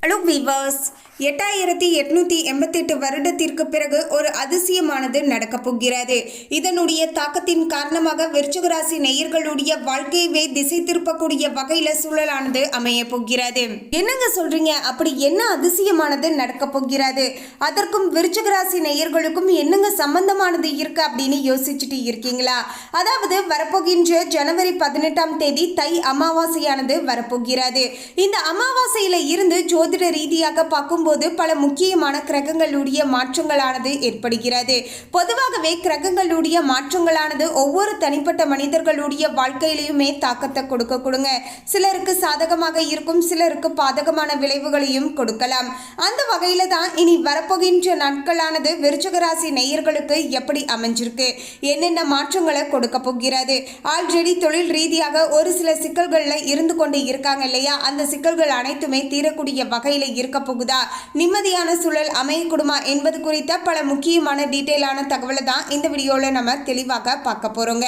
Hello viewers, 8888 வருடத்திற்கு பிறகு ஒரு அதிசயமானது நடக்கப் போகிறது. இதனுடைய தாக்கத்தின் காரணமாக விருச்சிக ராசி நேயர்களுடைய வாழ்க்கையவே திசை திருப்பக்கூடிய வகையில சூழலானது அமைய போகிறது. என்னங்க சொல்றீங்க? அப்படி என்ன அதிசயமானது நடக்கப் போகிறது? அதற்கும் விருச்சிக ராசி நேயர்களுக்கும் என்னங்க சம்பந்தமானது இருக்கு அப்படின்னு யோசிச்சுட்டு இருக்கீங்களா? அதாவது வரப்போகின்ற ஜனவரி 18ஆம் தேதி தை அமாவாசையானது வரப்போகிறது. இந்த அமாவாசையில இருந்து ஜோதிட ரீதியாக பார்க்கும்போது பல முக்கியமான கிரகங்களுடைய மாற்றங்களானது ஏற்படுகிறது. பொதுவாகவே கிரகங்களுடைய மாற்றங்களானது ஒவ்வொரு தனிப்பட்ட மனிதர்களுடைய வாழ்க்கையிலுமே தாக்கத்தை கொடுங்க. சிலருக்கு சாதகமாக இருக்கும், சிலருக்கு பாதகமான விளைவுகளையும் கொடுக்கலாம். அந்த வகையில தான் இனி வரப்போகின்ற நாட்களானது விருச்சிக ராசி நேயர்களுக்கு எப்படி அமைஞ்சிருக்கு, என்னென்ன மாற்றங்களை கொடுக்க போகிறது. ஆல்ரெடி தொழில் ரீதியாக ஒரு சில சிக்கல்கள்ல இருந்து கொண்டு இருக்காங்க இல்லையா? அந்த சிக்கல்கள் அனைத்துமே தீரக்கூடிய வகையில இருக்க போகுதா, நிம்மதியான சூழல் அமையக்கூடுமா என்பது குறித்த பல முக்கியமான டீட்டெயிலான தகவலை தான் இந்த வீடியோல நம்ம தெளிவாக பார்க்க போறோங்க.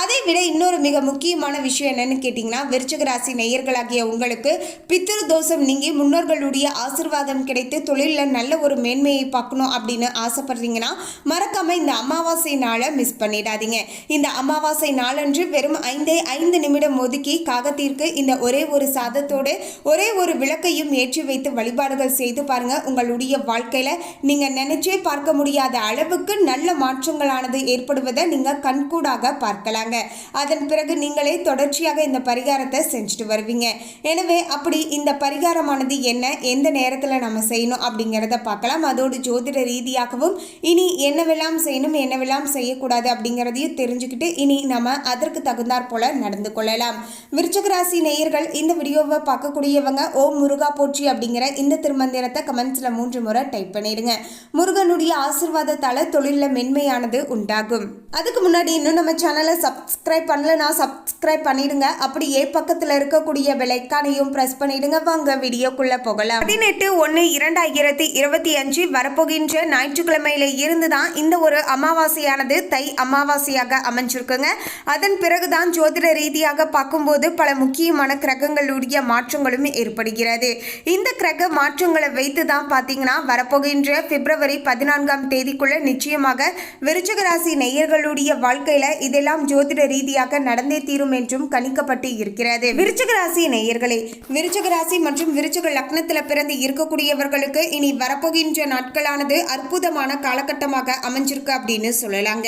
அதை விட இன்னொரு மிக முக்கியமான விஷயம் என்னன்னு கேட்டீங்கன்னா, விருச்சிக ராசி நேயர்களாகிய உங்களுக்கு பித்ரு தோஷம் நீங்கி முன்னோர்களுடைய ஆசீர்வாதம் கிடைத்து தொழிலில் நல்ல ஒரு மேன்மையை பார்க்கணும் அப்படின்னு ஆசைப்படுறீங்கன்னா மறக்காம இந்த அமாவாசை நாளை மிஸ் பண்ணிடாதீங்க. இந்த அமாவாசை நாளன்று வெறும் 5 நிமிடம் ஒதுக்கி காகத்திற்கு இந்த ஒரே ஒரு சாதத்தோடு ஒரே ஒரு விளக்கையும் ஏற்றி வைத்து வழிபாடுகள் செய்து பாருங்க. உங்களுடைய வாழ்க்கையில நீங்க நினைச்சே பார்க்க முடியாத அளவுக்கு நல்ல மாற்றங்களானது ஏற்படுவதை நீங்க கண்கூடாக பார்க்கலாங்க. அதன் பிறகு நீங்களே தொடர்ச்சியாக இந்த பரிகாரத்தை செஞ்சுட்டு வருவீங்க. எனவே அப்படி இந்த பரிகாரமானது என்ன, எந்த நேரத்தில் நம்ம செய்யணும் அப்படிங்கிறத பார்க்கலாம். அதோடு ஜோதிட ரீதியாகவும் இனி என்னவெல்லாம் செய்யணும், என்னவெல்லாம் செய்யக்கூடாது அப்படிங்கிறதையும் தெரிஞ்சுக்கிட்டு இனி நம்ம அதற்கு தகுந்தாற் போல நடந்து கொள்ளலாம். விருச்சிக ராசி நேயர்கள் இந்த வீடியோவை பார்க்கக்கூடியவங்க ஓம் முருகா போற்றி அப்படிங்கிற இந்த திருமந்திரத்தை கமெண்ட்ஸ்ல 3 முறை டைப் பண்ணிடுங்க. முருகனுடைய ஆசீர்வாதத்தால தொழிலில் மென்மையானது உண்டாகும். அதுக்கு முன்னாடி இன்னும் நம்ம சேனலை சப்ஸ்கிரைப் பண்ணலனா சப்ஸ்கிரைப் பண்ணிடுங்க. அப்படியே பக்கத்தில் இருக்கக்கூடிய பெல் ஐகானையும் பிரஸ் பண்ணிடுங்க. வாங்க வீடியோக்குள்ள போகலாம். 18/1/2025 வரப்போகின்ற ஞாயிற்றுக்கிழமையில இருந்து தான் இந்த ஒரு அமாவாசையானது தை அமாவாசையாக அமைஞ்சிருக்குங்க. அதன் பிறகுதான் ஜோதிட ரீதியாக பார்க்கும்போது பல முக்கியமான கிரகங்களுடைய மாற்றங்களும் ஏற்படுகிறது. இந்த கிரக மாற்றங்களை வைத்து தான் பார்த்தீங்கன்னா வரப்போகின்ற பிப்ரவரி 14ஆம் தேதிக்குள்ள நிச்சயமாக விருச்சிக ராசி நேயர்களுடைய வாழ்க்கையில இதெல்லாம் ஜோதிட ரீதியாக நடந்தே தீரும் என்றும் கணிக்கப்பட்டு இருக்கிறது. விருச்சிக ராசி நேயர்களே, விருச்சிக ராசி மற்றும் விருச்சிக லக்னத்தில் பிறந்து இருக்கக்கூடியவர்களுக்கு இனி வரப்போகின்ற நாட்களானது அற்புதமான காலகட்டமாக அமைஞ்சிருக்கு அப்படின்னு சொல்லலாங்க.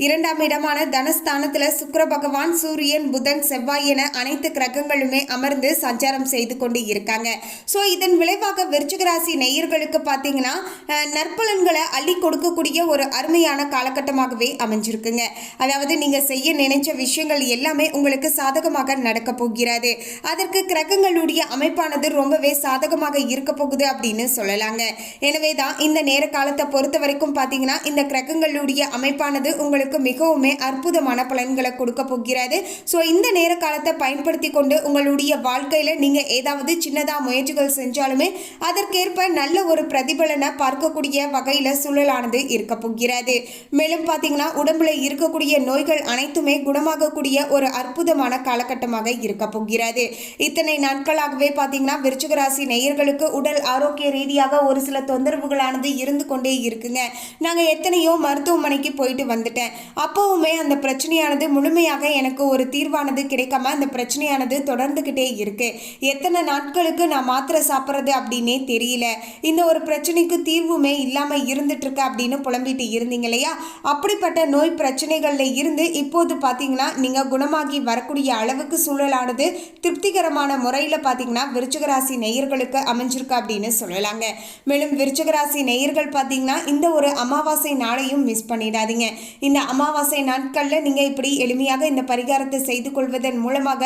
2ஆம் இடமான தனஸ்தானத்துல சுக்கிர பகவான், சூரியன், புதன், செவ்வாய் என அனைத்து கிரகங்களுமே அமர்ந்து சஞ்சாரம் செய்து கொண்டு இருக்காங்க. ஸோ இதன் விளைவாக விருச்சிக ராசி நேயர்களுக்கு பார்த்தீங்கன்னா நற்பலன்களை அள்ளி கொடுக்கக்கூடிய ஒரு அருமையான காலகட்டமாகவே அமைஞ்சிருக்குங்க. அதாவது நீங்க செய்ய நினைச்ச விஷயங்கள் எல்லாமே உங்களுக்கு சாதகமாக நடக்க போகிறது. அதற்கு கிரகங்களுடைய அமைப்பானது ரொம்பவே சாதகமாக இருக்க போகுது அப்படின்னு சொல்லலாங்க. எனவே தான் இந்த நேர காலத்தை பொறுத்த வரைக்கும் பார்த்தீங்கன்னா இந்த கிரகங்களுடைய அமைப்பானது உங்களுக்கு மிகவும் அற்புதமான பலன்களை கொடுக்க போகிறது. ஸோ இந்த நேர காலத்தை பயன்படுத்தி கொண்டு உங்களுடைய வாழ்க்கையில நீங்க ஏதாவது சின்னதா முயற்சிகள் செஞ்சாலுமே அதற்கேற்ப நல்ல ஒரு பிரதிபலனை பார்க்கக்கூடிய வகையில சூழலானது இருக்க போகிறது. மேலும் பார்த்தீங்கன்னா உடம்புல இருக்கக்கூடிய நோய்கள் அனைத்துமே குணமாகக்கூடிய ஒரு அற்புதமான காலகட்டமாக இருக்க போகிறது. இத்தனை நாட்களாகவே பார்த்தீங்கன்னா விருச்சிக ராசி நேயர்களுக்கு உடல் ஆரோக்கிய ரீதியாக ஒரு சில தொந்தரவுகளானது இருந்து கொண்டே இருக்குங்க. நாங்கள் எத்தனையோ மருத்துவமனைக்கு போயிட்டு வந்துட்டேன். அப்போவுமே அந்த பிரச்சனையானது முழுமையாக எனக்கு ஒரு தீர்வானது கிடைக்காம அந்த பிரச்சனையானது தொடர்ந்துகிட்டே இருக்கு. எத்தனை நாட்களுக்கு நான் மாத்திரை சாப்பிட்றது அப்படின்னே தெரியல. இந்த ஒரு பிரச்சனைக்கு தீர்வுமே இல்லாம இருந்துட்டு இருக்கு அப்படின்னு புலம்பிட்டு இருந்தீங்க இல்லையா? அப்படிப்பட்ட நோய் பிரச்சனைகள்ல இருந்து இப்போது பாத்தீங்கன்னா நீங்க குணமாகி வரக்கூடிய அளவுக்கு சூழலானது திருப்திகரமான முறையில பாத்தீங்கன்னா விருச்சிக ராசி நேயர்களுக்கு அமைஞ்சிருக்கு அப்படின்னு சொல்லலாங்க. மேலும் விருச்சிக ராசி நேயர்கள் பாத்தீங்கன்னா இந்த ஒரு அமாவாசை நாளையும் மிஸ் பண்ணிடாதீங்க. இந்த அமாவாசை நாட்கள்ல நீங்க இப்படி எளிமையாக இந்த பரிகாரத்தை செய்து கொள்வதன் மூலமாக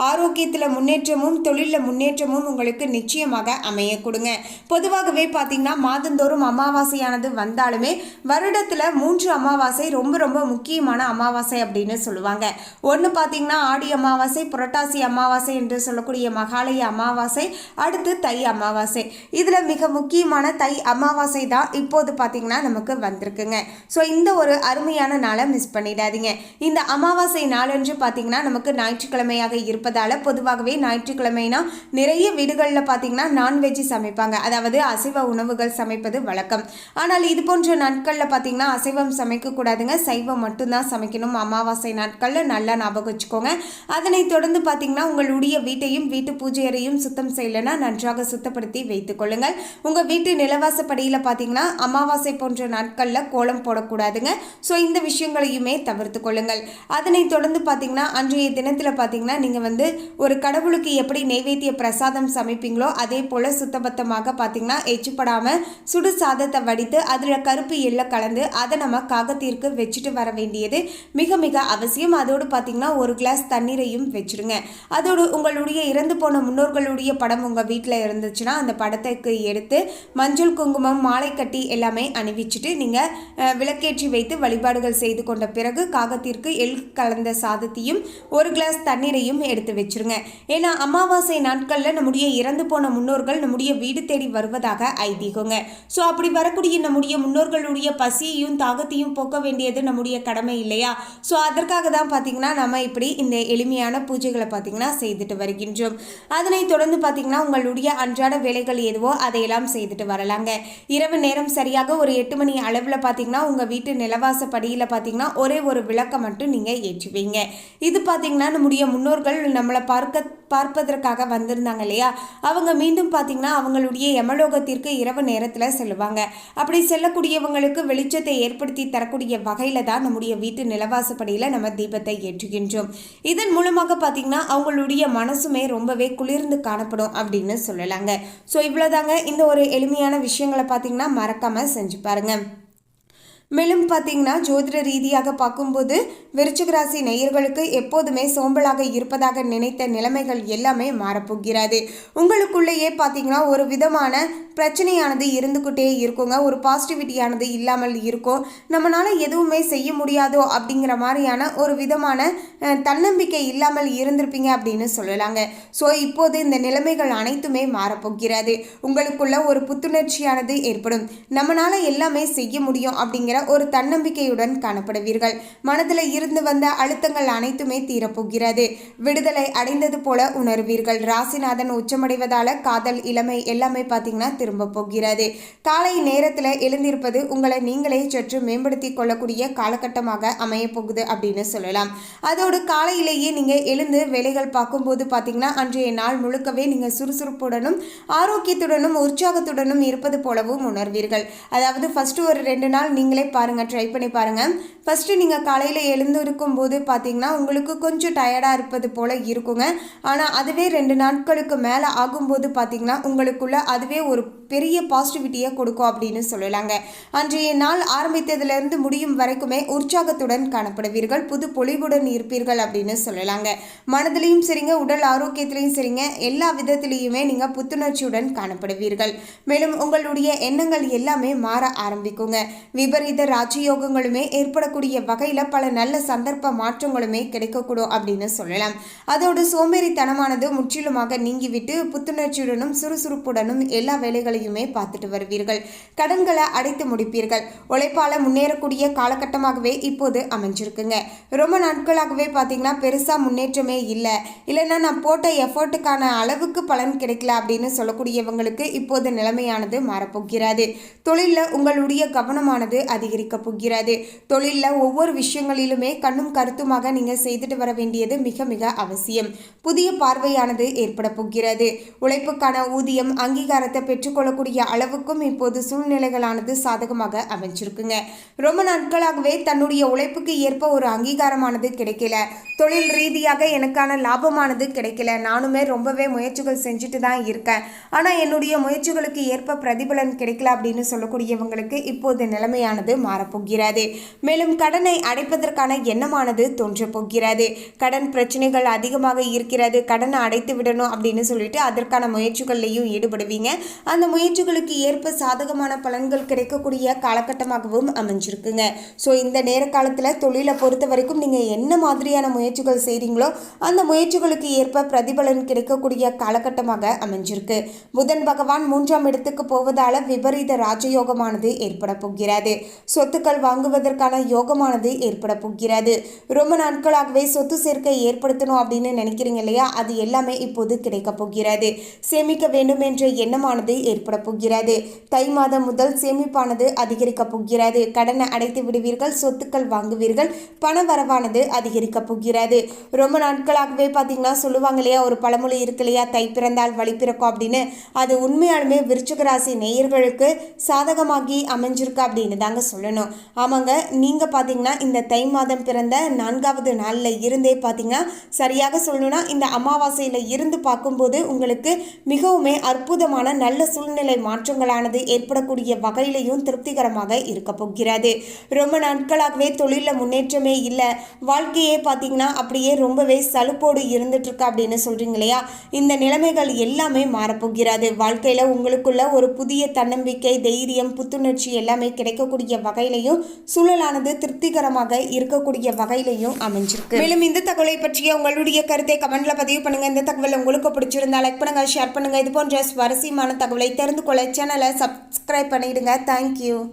ஆரோக்கியத்துல முன்னேற்றமும் தொழில முன்னேற்றமும் உங்களுக்கு நிச்சயமாக அமைய கொடுங்க. பொதுவாகவே பார்த்தீங்கன்னா மாதந்தோறும் அமாவாசையானது வந்தாலுமே வருடத்தில் 3 அமாவாசை ரொம்ப ரொம்ப முக்கியமான அமாவாசை அப்படின்னு சொல்லுவாங்க. ஒன்று பார்த்தீங்கன்னா ஆடி அமாவாசை, புரட்டாசி அமாவாசை என்று சொல்லக்கூடிய மகாலய அமாவாசை, அடுத்து தை அமாவாசை. இதில் மிக முக்கியமான தை அமாவாசை தான் இப்போது பார்த்தீங்கன்னா நமக்கு வந்திருக்குங்க. ஸோ இந்த ஒரு அருமையான நாளை மிஸ் பண்ணிடாதீங்க. இந்த அமாவாசை நாளன்று பார்த்தீங்கன்னா நமக்கு ஞாயிற்றுக்கிழமையாக இருப்பதால் பொதுவாகவே ஞாயிற்றுக்கிழமைனா நிறைய வீடுகளில் பார்த்தீங்கன்னா நான்வெஜ் சமைப்பாங்க, அதாவது அசைவ உணவுகள் சமைப்பது வழக்கம். ஆனால் இது போன்ற நாட்களில் பார்த்தீங்கன்னா அசைவம் சமைக்கக்கூடாதுங்க, சைவம் மட்டும்தான் சமைக்கணும். அமாவாசை நாட்களில் நல்லா ஞாபகம் வச்சுக்கோங்க. அதனைத் தொடர்ந்து பார்த்தீங்கன்னா உங்களுடைய வீட்டையும் வீட்டு பூஜை அறையும் சுத்தம் செய்யலைன்னா நன்றாக சுத்தப்படுத்தி வைத்துக் கொள்ளுங்கள். உங்கள் வீட்டு நிலவாசப்படியில் பார்த்தீங்கன்னா அமாவாசை போன்ற நாட்களில் கோலம் போடக்கூடாதுங்க. ஸோ இந்த விஷயங்களையுமே தவிர்த்து கொள்ளுங்கள். அதனைத் தொடர்ந்து பார்த்தீங்கன்னா அன்றைய தினத்தில் பார்த்தீங்கன்னா நீங்கள் ஒரு கடவுளுக்கு எப்படி நைவேத்திய பிரசாதம் சமைப்பீங்களோ அதே போல் சுத்தபத்தமாக பார்த்தீங்கன்னா எச்சுப்படாமல் சுடு சாதத்தை வடித்து அதில் கருப்பு எள்ளை கலந்து அதை நம்ம காகத்திற்கு வச்சுட்டு வர வேண்டியது மிக மிக அவசியம். அதோடு பார்த்தீங்கன்னா ஒரு கிளாஸ் தண்ணீரையும் வச்சுடுங்க. அதோடு உங்களுடைய இறந்து போன முன்னோர்களுடைய படம் உங்கள் வீட்டில் இருந்துச்சுன்னா அந்த படத்துக்கு எடுத்து மஞ்சள் குங்குமம் மாலை கட்டி எல்லாமே அணிவிச்சுட்டு நீங்கள் விளக்கேற்றி வைத்து வழிபாடுகள் செய்து கொண்ட பிறகு காகத்திற்கு எள் கலந்த சாதத்தையும் ஒரு கிளாஸ் தண்ணீரையும் எடுத்து வச்சுருங்க. ஏன்னா அமாவாசை நாட்களில் நம்முடைய இறந்து போன முன்னோர்கள் நம்முடைய வீடு தேடி வருவதாக ஐதீகங்க. ஸோ அப்படி வரக்கூடிய நம்முடைய முன்னோர்களுடைய பசியையும் தாகத்தையும் போக்க வேண்டியது நம்முடைய கடமை இல்லையா? ஸோ அதற்காக தான் பார்த்தீங்கன்னா நம்ம இப்படி இந்த எளிமையான பூஜைகளை பார்த்தீங்கன்னா செய்துட்டு வருகின்றோம். அதனைத் தொடர்ந்து பார்த்தீங்கன்னா உங்களுடைய அன்றாட வேலைகள் எதுவோ அதையெல்லாம் செய்துட்டு வரலாங்க. இரவு நேரம் சரியாக ஒரு 8 மணி அளவில் பார்த்தீங்கன்னா உங்கள் வீட்டு நிலவாசப்படியில் பார்த்தீங்கன்னா ஒரே ஒரு விளக்கை மட்டும் நீங்கள் ஏற்றுவீங்க. இது பார்த்தீங்கன்னா நம்முடைய முன்னோர்கள் நம்மளை பார்ப்பதற்காக வந்திருந்தாங்க இல்லையா, அவங்க மீண்டும் பார்த்தீங்கன்னா அவங்களுடைய யமலோகத்திற்கு இரவு நேரத்தில் செல்லுவாங்க. அப்படி செல்லக்கூடியவங்களுக்கு வெளிச்சத்தை ஏற்படுத்தி தரக்கூடிய வகையில் தான் நம்முடைய வீட்டு நிலவாசப்படியில் நம்ம தீபத்தை ஏற்றுகின்றோம். இதன் மூலமாக பார்த்தீங்கன்னா அவங்களுடைய மனசுமே ரொம்பவே குளிர்ந்து காணப்படும் அப்படின்னு சொல்லலாங்க. ஸோ இவ்வளோதாங்க. இந்த ஒரு எளிமையான விஷயங்களை பார்த்தீங்கன்னா மறக்காமல் செஞ்சு பாருங்க. மேலும் பார்த்தீங்கன்னா ஜோதிட ரீதியாக பார்க்கும்போது விருச்சிக ராசி நேயர்களுக்கு எப்போதுமே சோம்பலாக இருப்பதாக நினைத்த நிலைமைகள் எல்லாமே மாறப்போகிறது. உங்களுக்குள்ளேயே பார்த்தீங்கன்னா ஒரு விதமான பிரச்சனையானது இருந்துக்கிட்டே இருக்குங்க. ஒரு பாசிட்டிவிட்டியானது இல்லாமல் இருக்கும். நம்மளால் எதுவுமே செய்ய முடியாதோ அப்படிங்கிற மாதிரியான ஒரு விதமான தன்னம்பிக்கை இல்லாமல் இருந்திருப்பீங்க அப்படின்னு சொல்லலாங்க. ஸோ இப்போது இந்த நிலைமைகள் அனைத்துமே மாறப்போகிறது. உங்களுக்குள்ள ஒரு புத்துணர்ச்சியானது ஏற்படும். நம்மளால் எல்லாமே செய்ய முடியும் அப்படிங்கிற ஒரு தன்னம்பிக்கையுடன் காணப்படுவீர்கள். மனதில் இருந்து வந்த அழுத்தங்கள் அனைத்துமே தீரப்போகிறது. விடுதலை அடைந்தது போல உணர்வீர்கள். ராசிநாதன் உச்சமடைவதால காதல் இளமை எல்லாமே பார்த்தீங்கன்னா திரும்ப போகிறது. காலை நேரத்தில் எழுந்திருப்பது உங்களை நீங்களே சற்று மேம்படுத்தி கொள்ளக்கூடிய காலகட்டமாக அமைய போகுது அப்படின்னு சொல்லலாம். அதோடு காலையிலேயே நீங்கள் எழுந்து வேலைகள் பார்க்கும்போது பார்த்தீங்கன்னா அன்றைய நாள் முழுக்கவே நீங்கள் சுறுசுறுப்புடனும் ஆரோக்கியத்துடனும் உற்சாகத்துடனும் இருப்பது போலவும் உணர்வீர்கள். அதாவது ஃபர்ஸ்ட் ஒரு 2 நாள் நீங்களே பாருங்கள், ட்ரை பண்ணி பாருங்கள். ஃபஸ்ட்டு நீங்கள் காலையில் எழுந்திருக்கும் போது பார்த்தீங்கன்னா உங்களுக்கு கொஞ்சம் டயர்டாக இருப்பது போல் இருக்குங்க. ஆனால் அதுவே 2 நாட்களுக்கு மேலே ஆகும்போது பார்த்தீங்கன்னா உங்களுக்குள்ள அதுவே ஒரு பெரிய பாசிட்டிவிட்டியை கொடுக்கும் அப்படின்னு சொல்லலாங்க. அன்றைய நாள் ஆரம்பித்ததுலேருந்து முடியும் வரைக்குமே உற்சாகத்துடன் காணப்படுவீர்கள். புது பொலிவுடன் இருப்பீர்கள் அப்படின்னு சொல்லலாங்க. மனதிலையும் சரிங்க, உடல் ஆரோக்கியத்திலையும் சரிங்க, எல்லா விதத்திலையுமே நீங்கள் புத்துணர்ச்சியுடன் காணப்படுவீர்கள். மேலும் உங்களுடைய எண்ணங்கள் எல்லாமே மாற ஆரம்பிக்குங்க. விபரீத ராஜயோகங்களுமே ஏற்படக்கூடிய வகையில் பல நல்ல சந்தர்ப்ப மாற்றங்களுமே கிடைக்கக்கூடும் அப்படின்னு சொல்லலாம். அதோடு சோம்பேறித்தனமானது முற்றிலுமாக நீங்கிவிட்டு புத்துணர்ச்சியுடனும் சுறுசுறுப்புடனும் எல்லா வேலைகளையுமே பார்த்துட்டு வருவீர்கள். கடன்களை அடைத்து முடிப்பீர்கள். உழைப்பால முன்னேறக்கூடிய காலகட்டமாகவே இப்போது அமைஞ்சிருக்குங்க. ரொம்ப நாட்களாகவே பார்த்தீங்கன்னா பெருசாக முன்னேற்றமே இல்லைன்னா நான் போட்ட எஃபர்ட்டுக்கான அளவுக்கு பலன் கிடைக்கல அப்படின்னு சொல்லக்கூடியவங்களுக்கு இப்போது நிலைமையானது மாறப்போகிறது. தொழிலில் உங்களுடைய கவனமானது அதிகரிக்க போகிறது. தொழிலில் ஒவ்வொரு விஷயங்களிலுமே கண்ணும் கருத்துமாக நீங்கள் செய்துட்டு வர வேண்டியது மிக மிக அவசியம். புதிய பார்வையானது ஏற்பட போகிறது. உழைப்புக்கான ஊதியம் அங்கீகாரத்தை பெற்றுக்கொள்ளக்கூடிய அளவுக்கும் இப்போது சூழ்நிலைகளானது சாதகமாக அமைஞ்சிருக்குங்க. ரொம்ப நாட்களாகவே தன்னுடைய உழைப்புக்கு ஏற்ப ஒரு அங்கீகாரமானது கிடைக்கல, தொழில் ரீதியாக எனக்கான லாபமானது கிடைக்கல, நானுமே ரொம்பவே முயற்சிகள் செஞ்சுட்டு தான் இருக்கேன், ஆனால் என்னுடைய முயற்சிகளுக்கு ஏற்ப பிரதிபலன் கிடைக்கல அப்படின்னு சொல்லக்கூடியவங்களுக்கு இப்போது நிலைமையானது சூழலானது மாறப்போகிறது. மேலும் கடனை அடைப்பதற்கான எண்ணமானது தோன்றப் போகிறது. கடன் பிரச்சனைகள் அதிகமாக இருக்கிறது, கடனை அடைத்து விடணும் அப்படின்னு சொல்லிட்டு அதற்கான முயற்சிகள்லையும் ஈடுபடுவீங்க. அந்த முயற்சிகளுக்கு ஏற்ப சாதகமான பலன்கள் கிடைக்கக்கூடிய காலகட்டமாகவும் அமைஞ்சிருக்குங்க. ஸோ இந்த நேர காலத்தில் தொழிலை பொறுத்த வரைக்கும் நீங்கள் என்ன மாதிரியான முயற்சிகள் செய்கிறீங்களோ அந்த முயற்சிகளுக்கு ஏற்ப பிரதிபலன் கிடைக்கக்கூடிய காலகட்டமாக அமைஞ்சிருக்கு. புதன் பகவான் 3ஆம் இடத்துக்கு போவதால் விபரீத ராஜயோகமானது ஏற்பட போகிறது. சொத்துக்கள் வாங்குவதற்கான யோகமானது ஏற்பட போகிறது. ரொம்ப நாட்களாகவே சொத்து சேர்க்கை ஏற்படுத்தணும் அப்படின்னு நினைக்கிறீங்க இல்லையா, அது எல்லாமே இப்போது கிடைக்க போகிறது. சேமிக்க வேண்டும் என்ற எண்ணமானது ஏற்பட போகிறது. தை மாதம் முதல் சேமிப்பானது அதிகரிக்க போகிறது. கடனை அடைத்து விடுவீர்கள், சொத்துக்கள் வாங்குவீர்கள், பண வரவானது அதிகரிக்க போகிறது. ரொம்ப நாட்களாகவே பார்த்தீங்கன்னா சொல்லுவாங்க இல்லையா, ஒரு பழமொழி இருக்கு இல்லையா, தை பிறந்தால் வழி பிறக்கும் அப்படின்னு. அது உண்மையாலுமே விருச்சிக ராசி நேயர்களுக்கு சாதகமாகி அமைஞ்சிருக்கு அப்படின்னு தாங்க சொல்லணும். ஆமாங்க, நீங்கள் பார்த்தீங்கன்னா இந்த தை மாதம் பிறந்த 4வது நாளில் இருந்தே பார்த்தீங்கன்னா சரியாக சொல்லணும்னா இந்த அமாவாசையில் இருந்து பார்க்கும்போது உங்களுக்கு மிகவுமே அற்புதமான நல்ல சூழ்நிலை மாற்றங்களானது ஏற்படக்கூடிய வகையிலையும் திருப்திகரமாக இருக்க போகிறது. ரொம்ப நாட்களாகவே தொழிலில் முன்னேற்றமே இல்லை, வாழ்க்கையே பார்த்தீங்கன்னா அப்படியே ரொம்பவே சலுப்போடு இருந்துட்டு இருக்கு அப்படின்னு சொல்றீங்க இல்லையா, இந்த நிலைமைகள் எல்லாமே மாறப்போகிறது. வாழ்க்கையில் உங்களுக்குள்ள ஒரு புதிய தன்னம்பிக்கை, தைரியம், புத்துணர்ச்சி எல்லாமே கிடைக்கக்கூடிய வகையிலையும் சூழலானது திருப்திகரமாக இருக்கக்கூடிய வகையிலையும் அமைஞ்சிருக்கு. மேலும் இந்த தகவலை பற்றிய உங்களுடைய கருத்தை கமெண்ட்ல பதிவு பண்ணுங்க. இந்த தகவல் உங்களுக்கு பிடிச்சிருந்தா லைக் பண்ணுங்க, ஷேர் பண்ணுங்க. இது போன்ற சுவாரஸ்யமான தகவலை தெரிந்து கொள்ள சேனலை சப்ஸ்கிரைப் பண்ணிடுங்க. தேங்க்யூ.